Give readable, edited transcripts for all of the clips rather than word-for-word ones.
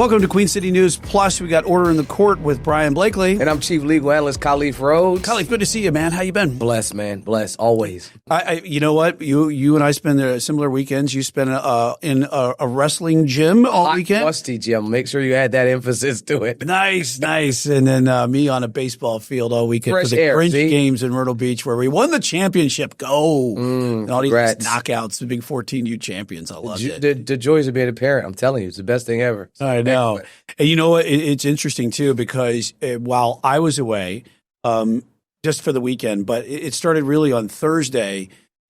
Welcome to Queen City News Plus. We got Order in the Court with Brian Blakely. And I'm Chief Legal Analyst Khalif Rhodes. Khalif, good to see you, man. How you been? Blessed, man. Blessed, always. You know what? You and I spend similar weekends. You spend in a wrestling gym all weekend. Musty gym. Make sure you add that emphasis to it. Nice. And then me on a baseball field all weekend for the Fringe Games in Myrtle Beach, where we won the championship. Go! And all these knockouts, the big 14U champions. I loved it. The joys of being a parent. I'm telling you, it's the best thing ever. I know. And you know what? It's interesting, too, because while I was away just for the weekend, but it started really on Thursday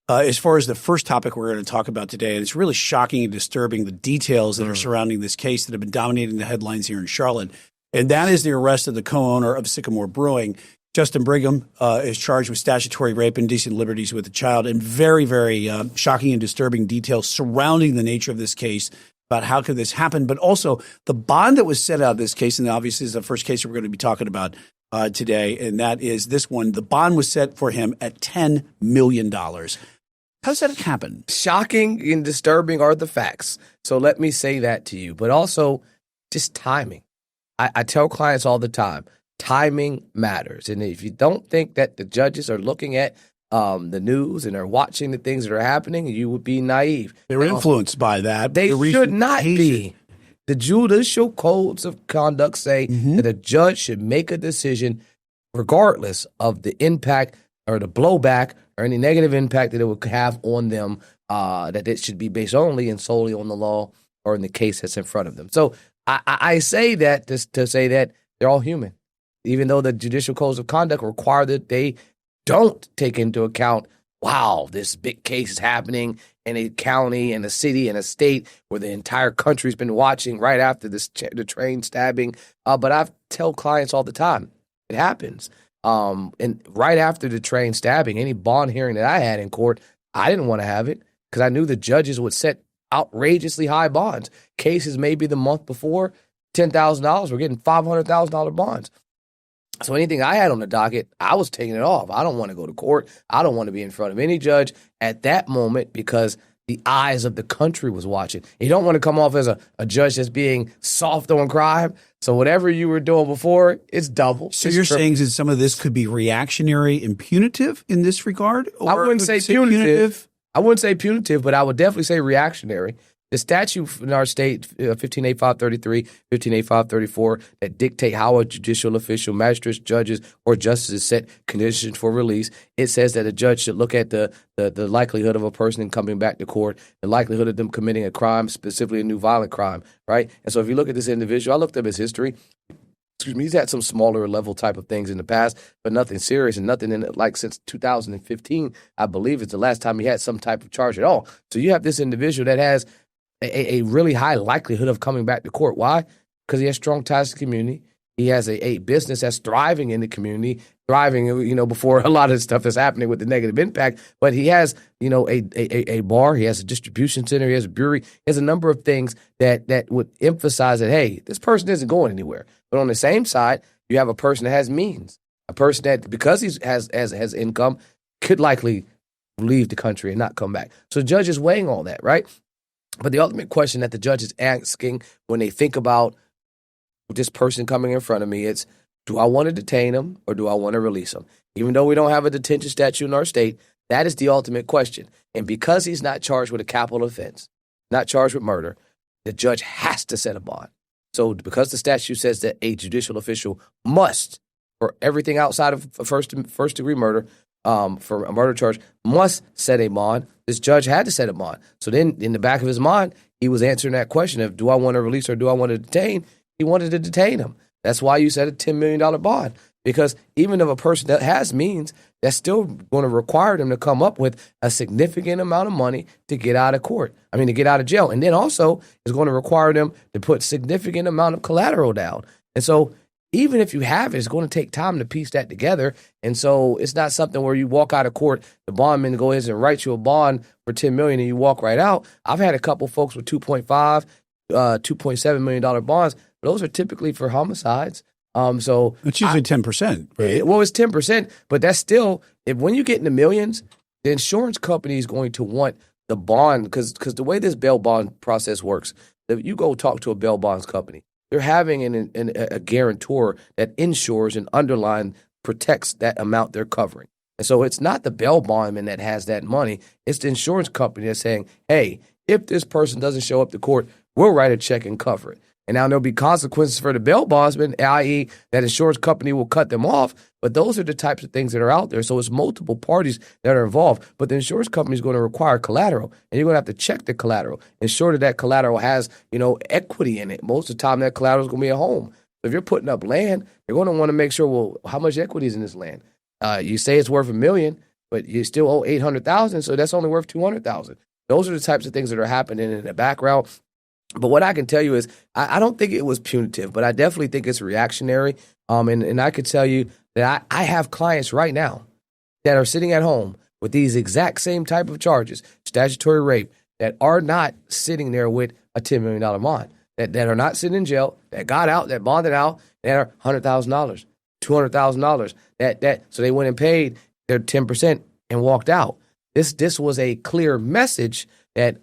as far as the first topic we're going to talk about today. And it's really shocking and disturbing, the details that are surrounding this case that have been dominating the headlines here in Charlotte. And that is the arrest of the co-owner of Sycamore Brewing. Justin Brigham is charged with statutory rape and indecent liberties with a child, and very, very shocking and disturbing details surrounding the nature of this case, about how could this happen, but also the bond that was set out of this case, and obviously is the first case we're going to be talking about today, and that is this one. The bond was set for him at $10 million. How does that happen? Shocking and disturbing are the facts. So let me say that to you, but also just timing. I tell clients all the time, timing matters. And if you don't think that the judges are looking at the news and are watching the things that are happening, you would be naive. They're influenced by that. They should not be. The judicial codes of conduct say that a judge should make a decision regardless of the impact or the blowback or any negative impact that it would have on them, that it should be based only and solely on the law or in the case that's in front of them. So I say that to say that they're all human, even though the judicial codes of conduct require that they don't take into account, wow, this big case is happening in a county and a city and a state where the entire country's been watching right after the train stabbing. But I tell clients all the time, it happens. And right after the train stabbing, any bond hearing that I had in court, I didn't want to have it because I knew the judges would set outrageously high bonds. Cases maybe the month before, $10,000, we're getting $500,000 bonds. So anything I had on the docket, I was taking it off. I don't want to go to court. I don't want to be in front of any judge at that moment because the eyes of the country was watching. You don't want to come off as a judge that's being soft on crime. So whatever you were doing before, it's double. So you're saying that some of this could be reactionary and punitive in this regard? I wouldn't say punitive. I wouldn't say punitive, but I would definitely say reactionary. The statute in our state, 158533, 158534, that dictate how a judicial official, magistrates, judges, or justices set conditions for release, it says that a judge should look at the likelihood of a person coming back to court, the likelihood of them committing a crime, specifically a new violent crime, right? And so if you look at this individual, I looked up his history. He's had some smaller level type of things in the past, but nothing serious and nothing in it like since 2015, I believe is the last time he had some type of charge at all. So you have this individual that has a really high likelihood of coming back to court. Why? Because he has strong ties to the community. He has a business that's thriving in the community, thriving, before a lot of stuff is happening with the negative impact. But he has, a bar. He has a distribution center. He has a brewery. He has a number of things that would emphasize that, hey, this person isn't going anywhere. But on the same side, you have a person that has means, a person that, because he has income, could likely leave the country and not come back. So the judge is weighing all that, right? But the ultimate question that the judge is asking when they think about this person coming in front of me, it's, do I want to detain him or do I want to release him? Even though we don't have a detention statute in our state, that is the ultimate question. And because he's not charged with a capital offense, not charged with murder, the judge has to set a bond. So because the statute says that a judicial official must, for everything outside of first degree murder, for a murder charge, must set a bond. This judge had to set a bond. So then in the back of his mind, he was answering that question of, do I want to release or do I want to detain? He wanted to detain him. That's why you set a $10 million bond. Because even if a person that has means, that's still going to require them to come up with a significant amount of money to get out of to get out of jail. And then also is going to require them to put significant amount of collateral down. And so even if you have it, it's going to take time to piece that together. And so it's not something where you walk out of court, the bondman goes and writes you a bond for $10 million and you walk right out. I've had a couple folks with $2.7 million bonds. Those are typically for homicides. So it's usually 10%, right? Well, it's 10%, but that's still, when you get in the millions, the insurance company is going to want the bond because the way this bail bond process works, if you go talk to a bail bonds company, they're having a guarantor that insures and underline protects that amount they're covering. And so it's not the bail bondman that has that money. It's the insurance company that's saying, hey, if this person doesn't show up to court, we'll write a check and cover it. And now there'll be consequences for the bail bondsman, i.e. that insurance company will cut them off. But those are the types of things that are out there. So it's multiple parties that are involved. But the insurance company is going to require collateral, and you're going to have to check the collateral, ensure that collateral has, equity in it. Most of the time, that collateral is going to be a home. So if you're putting up land, you're going to want to make sure, well, how much equity is in this land? You say it's worth $1 million, but you still owe $800,000, so that's only worth $200,000. Those are the types of things that are happening in the background. But what I can tell you is I don't think it was punitive, but I definitely think it's reactionary. And I could tell you that I have clients right now that are sitting at home with these exact same type of charges, statutory rape, that are not sitting there with a $10 million bond, that are not sitting in jail, that got out, that bonded out, that are $100,000, $200,000, so they went and paid their 10% and walked out. This was a clear message that,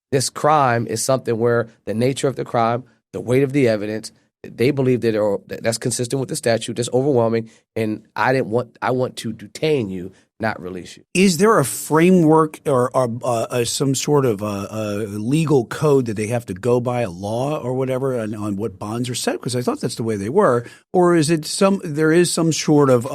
this crime is something where the nature of the crime, the weight of the evidence, they believe that that's consistent with the statute, that's overwhelming, and I want to detain you, not release you. Is there a framework or some sort of legal code that they have to go by, a law or whatever, on what bonds are set? Because I thought that's the way they were. Or is it there is some sort of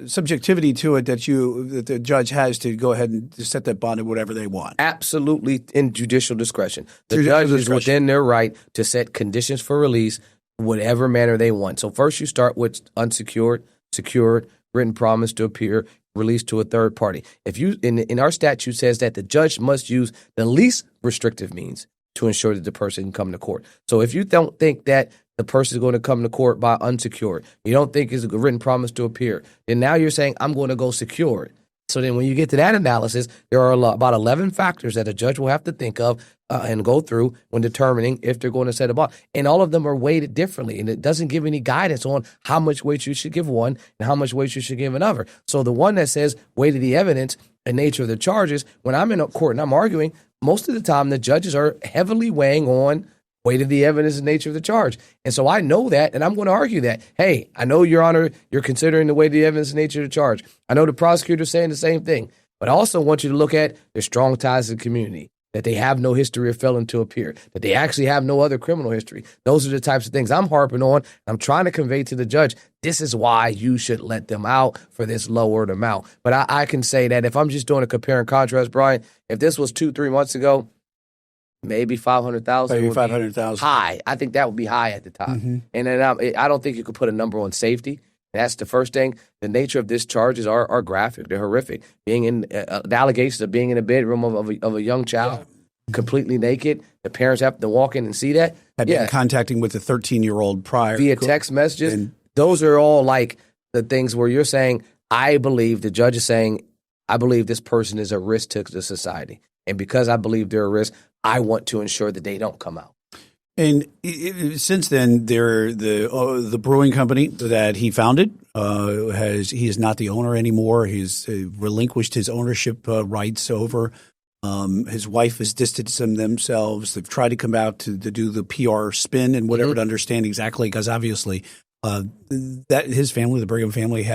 subjectivity to it that the judge has to go ahead and set that bond at whatever they want? Absolutely, in judicial discretion. The judge is within their right to set conditions for release, whatever manner they want. So first you start with unsecured, secured, written promise to appear, released to a third party. If you in our statute says that the judge must use the least restrictive means to ensure that the person can come to court. So if you don't think that the person is going to come to court by unsecured, you don't think it's a written promise to appear, then now you're saying I'm going to go secured. So then when you get to that analysis, there are about 11 factors that a judge will have to think of and go through when determining if they're going to set a bond. And all of them are weighted differently, and it doesn't give any guidance on how much weight you should give one and how much weight you should give another. So the one that says weight of the evidence and nature of the charges, when I'm in a court and I'm arguing, most of the time the judges are heavily weighing on weight of the evidence and nature of the charge. And so I know that, and I'm going to argue that. Hey, I know, Your Honor, you're considering the weight of the evidence and nature of the charge. I know the prosecutor's saying the same thing. But I also want you to look at their strong ties to the community, that they have no history of failing to appear, that they actually have no other criminal history. Those are the types of things I'm harping on. I'm trying to convey to the judge, this is why you should let them out for this lowered amount. But I can say that if I'm just doing a compare and contrast, Brian, if this was 2-3 months ago, maybe $500,000. Maybe $500,000. High. I think that would be high at the time. Mm-hmm. And then I don't think you could put a number on safety. That's the first thing. The nature of this charges are graphic. They're horrific. Being in the allegations of being in a bedroom of a young child, completely naked. The parents have to walk in and see that. Had been contacting with a 13-year-old prior. Via text messages. Those are all like the things where you're saying, I believe, the judge is saying, I believe this person is a risk to the society. And because I believe they're a risk, I want to ensure that they don't come out. And since then, the brewing company that he founded he is not the owner anymore. He's relinquished his ownership rights over. His wife has distanced themselves. They've tried to come out to do the PR spin and whatever to understand exactly, because obviously that his family, the Brigham family,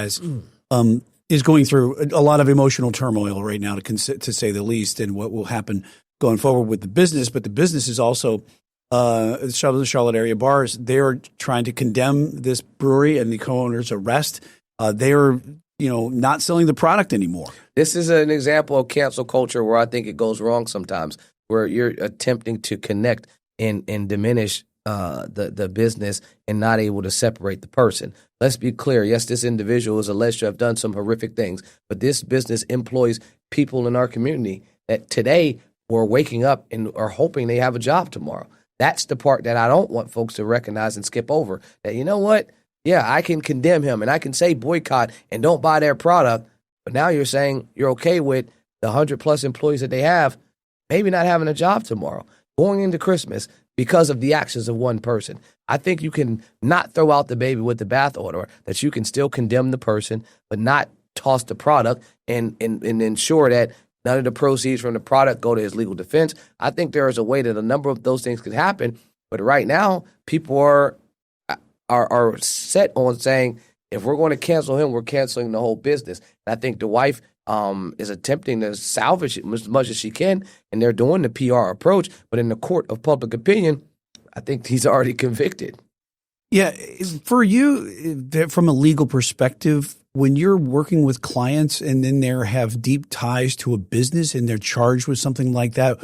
is going through a lot of emotional turmoil right now, to say the least, and what will happen going forward with the business. But the business is also the Charlotte area bars. They are trying to condemn this brewery and the co-owner's arrest. They are, not selling the product anymore. This is an example of cancel culture where I think it goes wrong sometimes, where you're attempting to connect and diminish the business and not able to separate the person. Let's be clear. Yes, this individual is alleged to have done some horrific things, but this business employs people in our community that today we're waking up and are hoping they have a job tomorrow. That's the part that I don't want folks to recognize and skip over. That, you know what? Yeah, I can condemn him and I can say boycott and don't buy their product. But now you're saying you're okay with the 100+ employees that they have maybe not having a job tomorrow, going into Christmas because of the actions of one person. I think you can not throw out the baby with the bathwater, that you can still condemn the person, but not toss the product and ensure that None of the proceeds from the product go to his legal defense. I think there is a way that a number of those things could happen. But right now, people are set on saying, if we're going to cancel him, we're canceling the whole business. And I think the wife is attempting to salvage it as much as she can, and they're doing the PR approach. But in the court of public opinion, I think he's already convicted. Yeah. For you, from a legal perspective, when you're working with clients and then they have deep ties to a business and they're charged with something like that,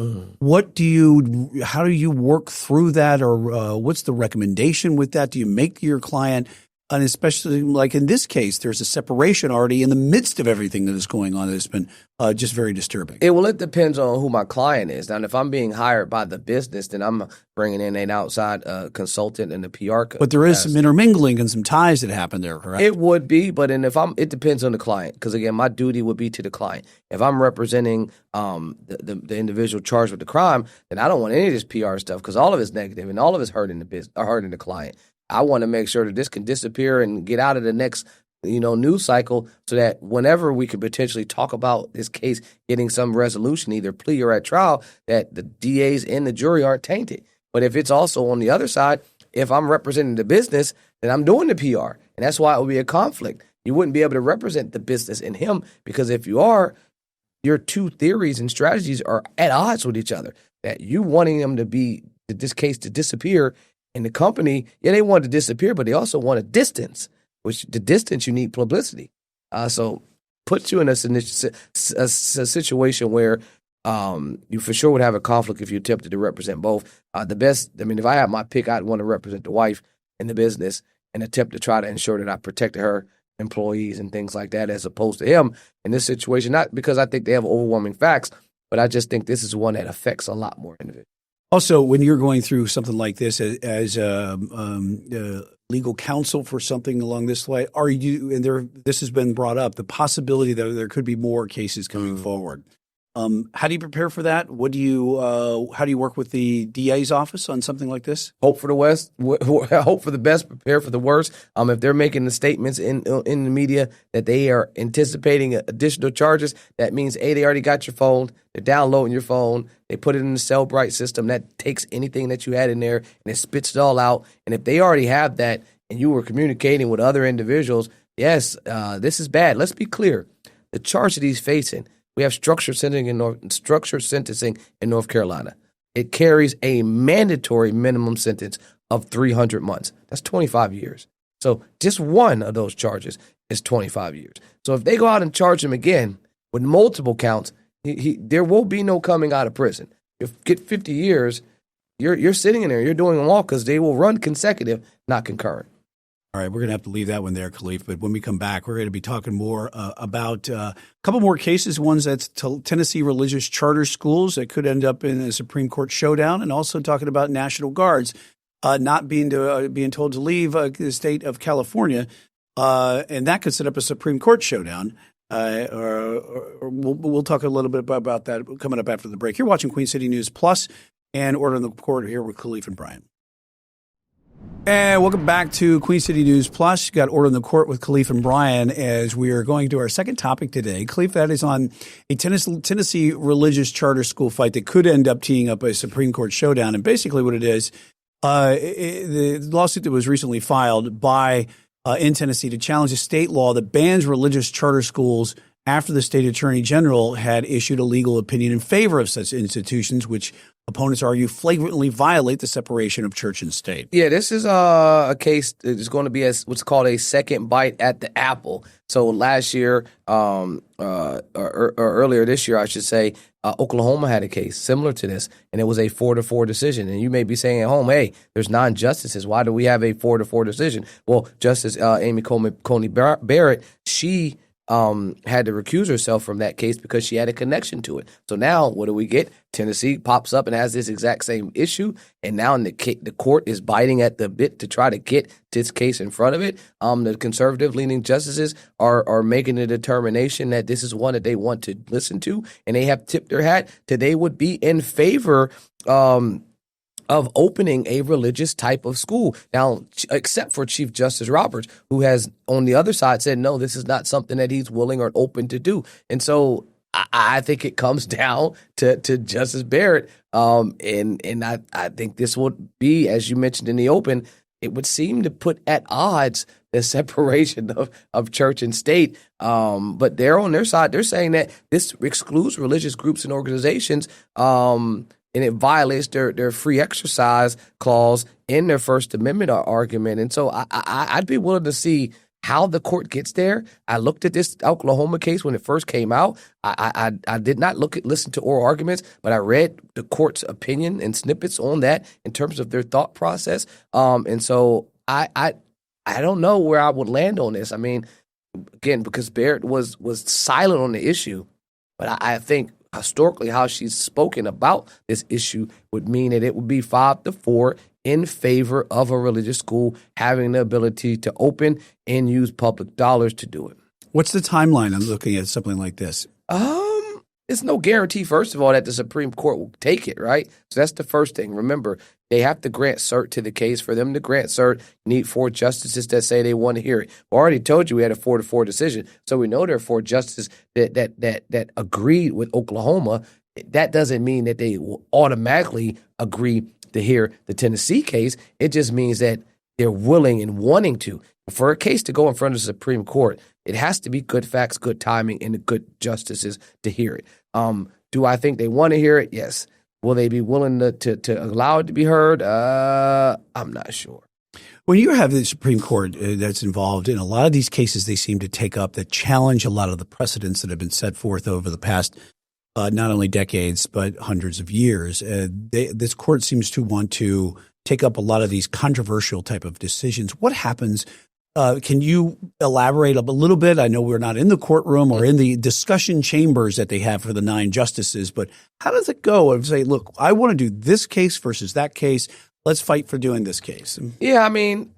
how do you work through that, or what's the recommendation with that? Do you make your client, and especially like in this case, there's a separation already in the midst of everything that is going on that's been just very disturbing? It depends on who my client is. Now, if I'm being hired by the business, then I'm bringing in an outside consultant and the PR. But there is some intermingling and some ties that happen there, correct? It would be, but it depends on the client. Because again, my duty would be to the client. If I'm representing the individual charged with the crime, then I don't want any of this PR stuff, because all of it's negative and all of it's hurting the client. I want to make sure that this can disappear and get out of the next, news cycle, so that whenever we could potentially talk about this case getting some resolution, either plea or at trial, that the DAs and the jury aren't tainted. But if it's also on the other side, if I'm representing the business, then I'm doing the PR. And that's why it would be a conflict. You wouldn't be able to represent the business and him, because if you are, your two theories and strategies are at odds with each other. That you wanting them this case to disappear, and the company, they want to disappear, but they also want a distance, which the distance, you need publicity. So puts you in a situation where you for sure would have a conflict if you attempted to represent both. If I had my pick, I'd want to represent the wife in the business and attempt to try to ensure that I protected her employees and things like that, as opposed to him in this situation, not because I think they have overwhelming facts, but I just think this is one that affects a lot more individuals. Also, when you're going through something like this as legal counsel for something along this way, this has been brought up, the possibility that there could be more cases coming forward. How do you prepare for that? How do you work with the DA's office on something like this? Hope for the best, prepare for the worst. If they're making the statements in the media that they are anticipating additional charges, that means they already got your phone, they're downloading your phone, they put it in the Cellbrite system that takes anything that you had in there and it spits it all out. And if they already have that and you were communicating with other individuals, yes, this is bad. Let's be clear. The charge that he's facing. We have structured sentencing in North Carolina. It carries a mandatory minimum sentence of 300 months. That's 25 years. So just one of those charges is 25 years. So if they go out and charge him again with multiple counts, there will be no coming out of prison. If you get 50 years, you're sitting in there. You're doing them all because they will run consecutive, not concurrent. All right, we're going to have to leave that one there, Khalif. But when we come back, we're going to be talking more about a couple more cases. One's that's Tennessee religious charter schools that could end up in a Supreme Court showdown, and also talking about National Guards not being told to leave the state of California, and that could set up a Supreme Court showdown. We'll talk a little bit about that coming up after the break. You're watching Queen City News Plus and Order in the Court here with Khalif and Brian. And welcome back to Queen City News Plus. You got Order in the Court with Khalif and Brian as we are going to our second topic today. Khalif, that is on a Tennessee religious charter school fight that could end up teeing up a Supreme Court showdown. And basically what it is, the lawsuit that was recently filed by in Tennessee to challenge a state law that bans religious charter schools after the state attorney general had issued a legal opinion in favor of such institutions, which opponents argue flagrantly violate the separation of church and state. Yeah, this is a case that is going to be what's called a second bite at the apple. So last year, or earlier this year, I should say, Oklahoma had a case similar to this, and it was a 4-4 decision. And you may be saying at home, hey, there's 9 justices. Why do we have a 4-4 decision? Well, Justice Amy Coney Barrett, she had to recuse herself from that case because she had a connection to it. So now what do we get? Tennessee pops up and has this exact same issue, and now the court is biting at the bit to try to get this case in front of it. The conservative-leaning justices are making a determination that this is one that they want to listen to, and they have tipped their hat to they would be in favor of opening a religious type of school. Now, except for Chief Justice Roberts, who has on the other side said, no, this is not something that he's willing or open to do. And so I think it comes down to Justice Barrett. And I think this would be, as you mentioned in the open, it would seem to put at odds the separation of church and state. But they're on their side. They're saying that this excludes religious groups and organizations, and it violates their free exercise clause in their First Amendment argument. And so I'd be willing to see how the court gets there. I looked at this Oklahoma case when it first came out. I did not listen to oral arguments, but I read the court's opinion and snippets on that in terms of their thought process. And so I don't know where I would land on this. I mean, again, because Barrett was silent on the issue, but I think historically how she's spoken about this issue would mean that it would be 5-4 in favor of a religious school having the ability to open and use public dollars to do it. What's the timeline on looking at something like this? It's no guarantee, first of all, that the Supreme Court will take it, right? So that's the first thing. Remember, they have to grant cert to the case. For them to grant cert, you need 4 justices that say they want to hear it. I already told you we had a 4-4 decision, so we know there are 4 justices that agreed with Oklahoma. That doesn't mean that they will automatically agree to hear the Tennessee case. It just means that they're willing and wanting to. For a case to go in front of the Supreme Court, it has to be good facts, good timing, and the good justices to hear it. Do I think they want to hear it? Yes. Will they be willing to allow it to be heard? I'm not sure. When you have the Supreme Court that's involved in a lot of these cases, they seem to take up that challenge a lot of the precedents that have been set forth over the past not only decades but hundreds of years. This court seems to want to take up a lot of these controversial type of decisions. What happens? Can you elaborate a little bit? I know we're not in the courtroom or in the discussion chambers that they have for the 9 justices, but how does it go? And say, look, I want to do this case versus that case. Let's fight for doing this case. Yeah,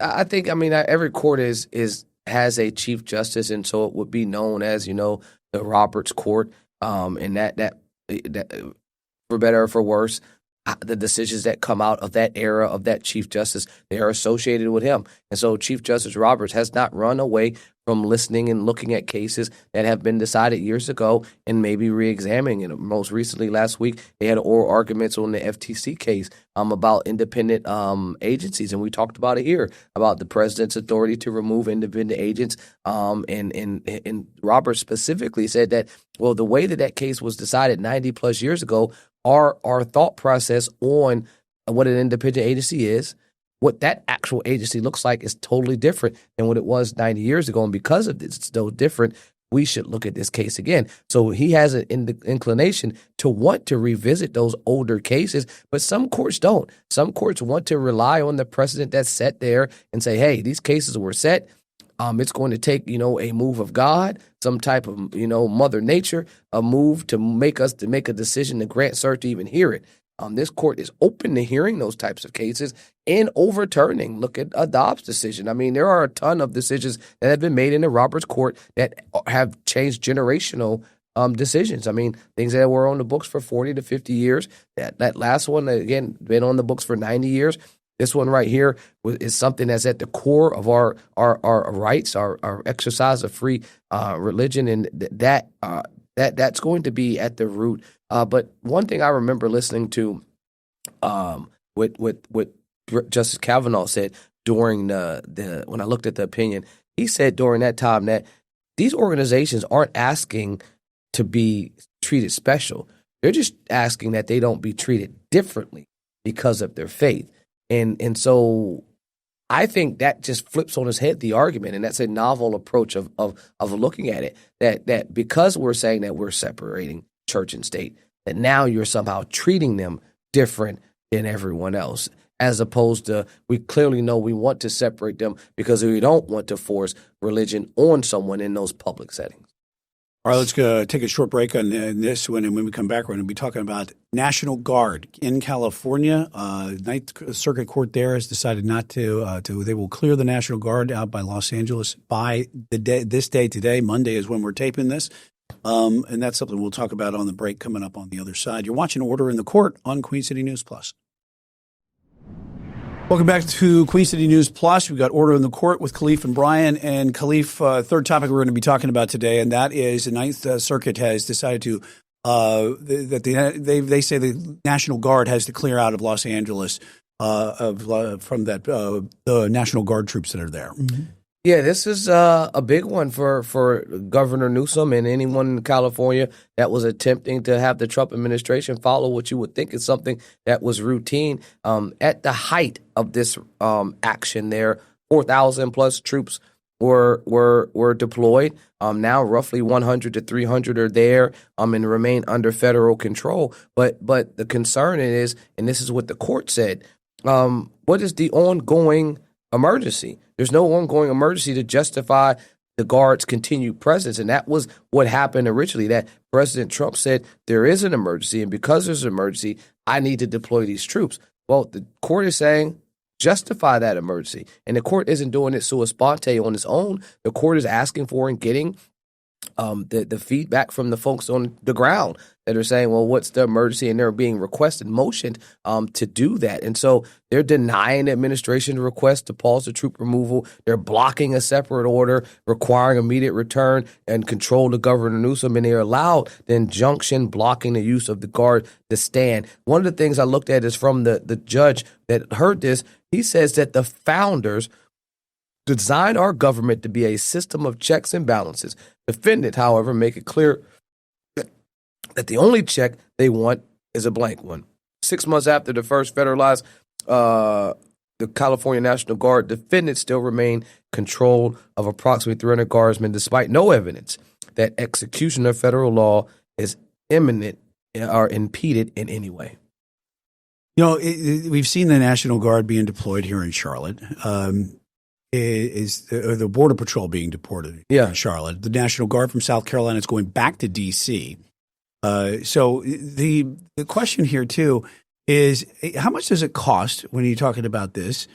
I think every court has a chief justice, and so it would be known as the Roberts Court, and that for better or for worse, the decisions that come out of that era of that Chief Justice, they are associated with him. And so Chief Justice Roberts has not run away from listening and looking at cases that have been decided years ago and maybe reexamining it. Most recently, last week, they had oral arguments on the FTC case about independent agencies. And we talked about it here, about the president's authority to remove independent agents. And Roberts specifically said that, well, the way that case was decided 90 plus years ago, our thought process on what an independent agency is, what that actual agency looks like, is totally different than what it was 90 years ago. And because of this, it's so different, we should look at this case again. So he has an inclination to want to revisit those older cases, but some courts don't. Some courts want to rely on the precedent that's set there and say, hey, these cases were set. It's going to take, a move of God, some type of, Mother Nature, a move to make a decision to grant cert to even hear it. This court is open to hearing those types of cases and overturning. Look at Dobbs' decision. There are a ton of decisions that have been made in the Roberts Court that have changed generational decisions. Things that were on the books for 40 to 50 years. That last one, again, been on the books for 90 years. This one right here is something that's at the core of our rights, our exercise of free religion, and that's going to be at the root. But one thing I remember listening to, what Justice Kavanaugh said during the when I looked at the opinion, he said during that time that these organizations aren't asking to be treated special; they're just asking that they don't be treated differently because of their faith. And so I think that just flips on its head the argument, and that's a novel approach of looking at it, that because we're saying that we're separating church and state, that now you're somehow treating them different than everyone else, as opposed to we clearly know we want to separate them because we don't want to force religion on someone in those public settings. All right, let's go take a short break on this one, and when we come back, we're going to be talking about National Guard in California. Ninth Circuit Court there has decided not to. They will clear the National Guard out by Los Angeles by this day today. Monday is when we're taping this, and that's something we'll talk about on the break coming up on the other side. You're watching Order in the Court on Queen City News Plus. Welcome back to Queen City News Plus. We've got Order in the Court with Khalif and Brian. And Khalif, third topic we're going to be talking about today, and that is the Ninth Circuit has decided to they say the National Guard has to clear out of Los Angeles from the National Guard troops that are there. Mm-hmm. Yeah, this is a big one for Governor Newsom and anyone in California that was attempting to have the Trump administration follow what you would think is something that was routine. At the height of this action there, 4,000 plus troops were deployed. Now roughly 100 to 300 are there and remain under federal control. But the concern is, and this is what the court said, what is the ongoing emergency? There's no ongoing emergency to justify the Guard's continued presence. And that was what happened originally, that President Trump said there is an emergency, and because there's an emergency, I need to deploy these troops. Well, the court is saying justify that emergency. And the court isn't doing it sua sponte on its own. The court is asking for and getting the feedback from the folks on the ground that are saying, well, what's the emergency? And they're being requested, motioned to do that. And so they're denying the administration's request to pause the troop removal. They're blocking a separate order requiring immediate return and control to Governor Newsom. And they're allowed the injunction blocking the use of the Guard to stand. One of the things I looked at is from the judge that heard this. He says that the founders designed our government to be a system of checks and balances. Defendant, however, make it clear that the only check they want is a blank one. 6 months after the first federalized the California National Guard, defendants still remain control of approximately 300 guardsmen, despite no evidence that execution of federal law is imminent or impeded in any way. You know, we've seen the National Guard being deployed here in Charlotte. Is the Border Patrol being deported in Charlotte. The National Guard from South Carolina is going back to D.C. So the question here, too, is how much does it cost when you're talking about this?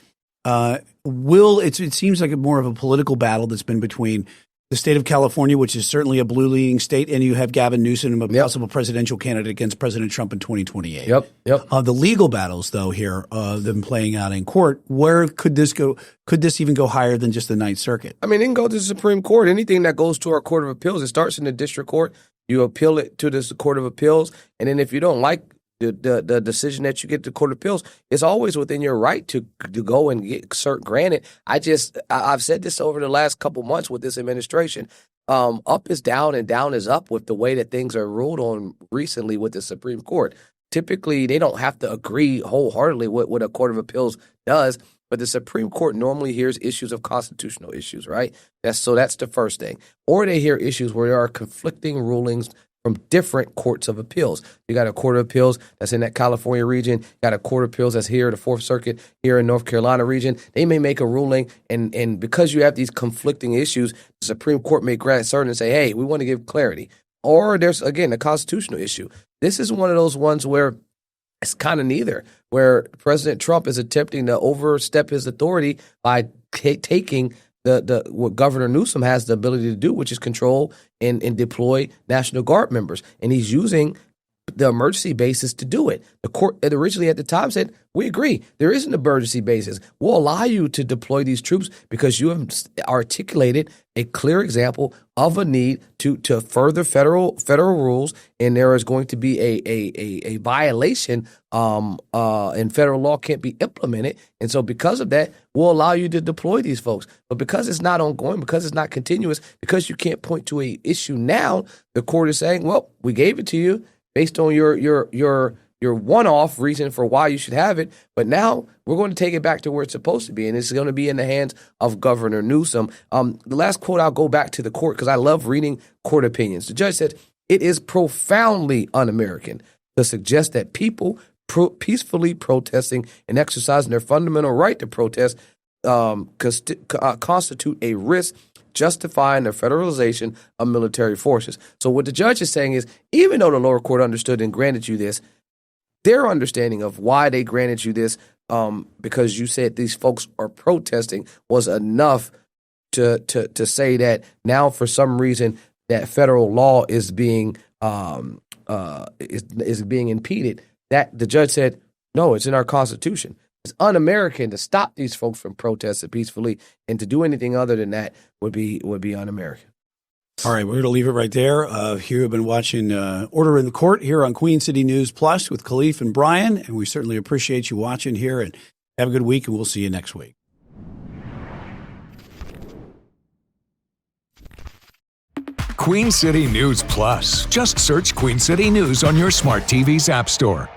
It seems like more of a political battle that's been between the state of California, which is certainly a blue-leaning state, and you have Gavin Newsom, a possible presidential candidate against President Trump in 2028. Yep. The legal battles, though, here, them playing out in court, where could this go? Could this even go higher than just the Ninth Circuit? I mean, it can go to the Supreme Court. Anything that goes to our Court of Appeals, it starts in the district court. You appeal it to the Court of Appeals, and then if you don't like the decision that you get to the Court of Appeals, it's always within your right to go and get cert granted. I've said this over the last couple months with this administration. Up is down and down is up with the way that things are ruled on recently with the Supreme Court. Typically, they don't have to agree wholeheartedly with what a Court of Appeals does, but the Supreme Court normally hears issues of constitutional issues, right? That's the first thing. Or they hear issues where there are conflicting rulings from different courts of appeals. You got a Court of Appeals that's in that California region. You got a Court of Appeals that's here, the Fourth Circuit here in North Carolina region. They may make a ruling, and because you have these conflicting issues, the Supreme Court may grant cert and say, hey, we want to give clarity. Or there's, again, a constitutional issue. This is one of those ones where it's kind of neither, where President Trump is attempting to overstep his authority by taking what Governor Newsom has the ability to do, which is control and deploy National Guard members. And he's using the emergency basis to do it. The court originally at the time said, we agree, there is an emergency basis. We'll allow you to deploy these troops because you have articulated a clear example of a need to further federal rules, and there is going to be a violation and federal law can't be implemented. And so because of that, we'll allow you to deploy these folks. But because it's not ongoing, because it's not continuous, because you can't point to a issue now, the court is saying, well, we gave it to you based on your one-off reason for why you should have it, but now we're going to take it back to where it's supposed to be, and it's going to be in the hands of Governor Newsom. The last quote, I'll go back to the court because I love reading court opinions. The judge said, it is profoundly un-American to suggest that people peacefully protesting and exercising their fundamental right to protest constitute a risk justifying the federalization of military forces. So what the judge is saying is, even though the lower court understood and granted you this, their understanding of why they granted you this, because you said these folks are protesting, was enough to say that now for some reason that federal law is being is being impeded. That the judge said, no, it's in our Constitution. It's un-American to stop these folks from protesting peacefully, and to do anything other than that would be un-American. All right, we're going to leave it right there. Here we've been watching Order in the Court here on Queen City News Plus with Khalif and Brian, and we certainly appreciate you watching here, and have a good week, and we'll see you next week. Queen City News Plus. Just search Queen City News on your smart TV's app store.